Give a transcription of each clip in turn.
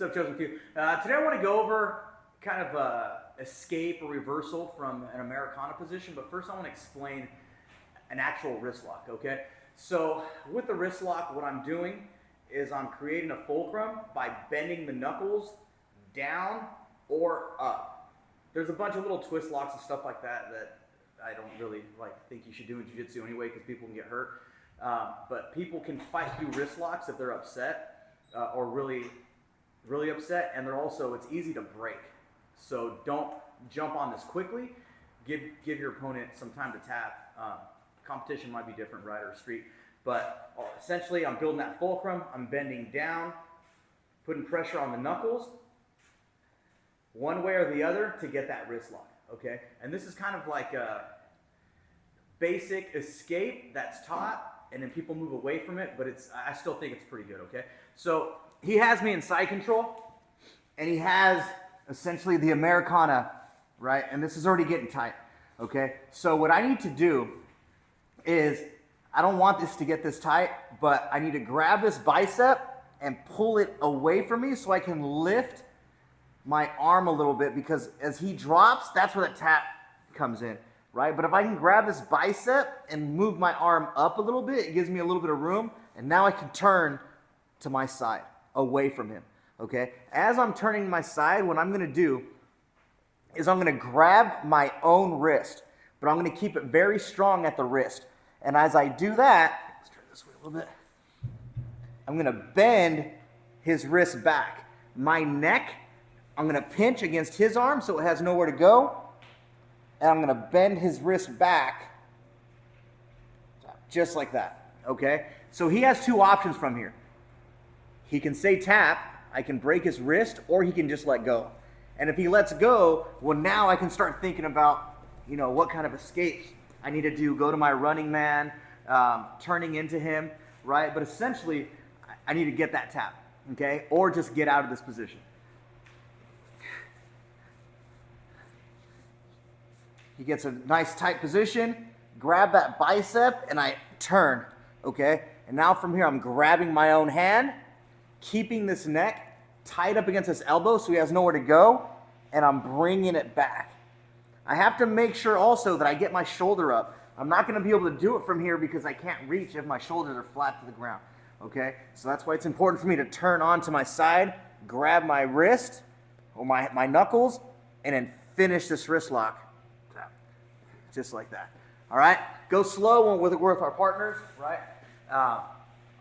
What's up, Chosenfew? Today I want to go over kind of escape or reversal from an Americana position, but first I want to explain an actual wrist lock, okay? So with the wrist lock, what I'm doing is I'm creating a fulcrum by bending the knuckles down or up. There's a bunch of little twist locks and stuff like that that I don't really think you should do in jiu-jitsu anyway because people can get hurt. But people can fight through wrist locks if they're upset or really upset, and it's easy to break. So don't jump on this quickly. Give your opponent some time to tap. Competition might be different, right, or street. But essentially, I'm building that fulcrum. I'm bending down, putting pressure on the knuckles, one way or the other to get that wrist lock, okay? And this is kind of like a basic escape that's taught, and then people move away from it, but I still think it's pretty good, okay? So he has me in side control, and he has essentially the Americana, right? And this is already getting tight, okay? So what I need to do is, I don't want this to get this tight, but I need to grab this bicep and pull it away from me so I can lift my arm a little bit, because as he drops, that's where that tap comes in, right? But if I can grab this bicep and move my arm up a little bit, it gives me a little bit of room, and now I can turn to my side, away from him, okay? As I'm turning my side, what I'm gonna do is I'm gonna grab my own wrist, but I'm gonna keep it very strong at the wrist. And as I do that, let's turn this way a little bit, I'm gonna bend his wrist back. My neck, I'm gonna pinch against his arm so it has nowhere to go, and I'm gonna bend his wrist back, just like that, okay? So he has two options from here. He can say tap, I can break his wrist, or he can just let go. And if he lets go, well, now I can start thinking about, what kind of escapes I need to do. Go to my running man, turning into him, right? But essentially, I need to get that tap, okay? Or just get out of this position. He gets a nice tight position, grab that bicep, and I turn, okay? And now from here, I'm grabbing my own hand, keeping this neck tight up against his elbow so he has nowhere to go, and I'm bringing it back. I have to make sure also that I get my shoulder up. I'm not going to be able to do it from here because I can't reach if my shoulders are flat to the ground, okay? So that's why it's important for me to turn onto my side, grab my wrist or my knuckles, and then finish this wrist lock. Just like that. All right? Go slow with our partners, right?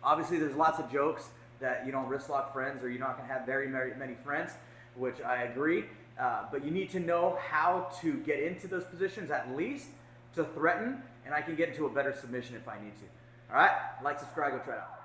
Obviously, there's lots of jokes that you don't wrist lock friends or you're not going to have very many friends, which I agree. But you need to know how to get into those positions at least to threaten, and I can get into a better submission if I need to. All right? Like, subscribe, go try it out.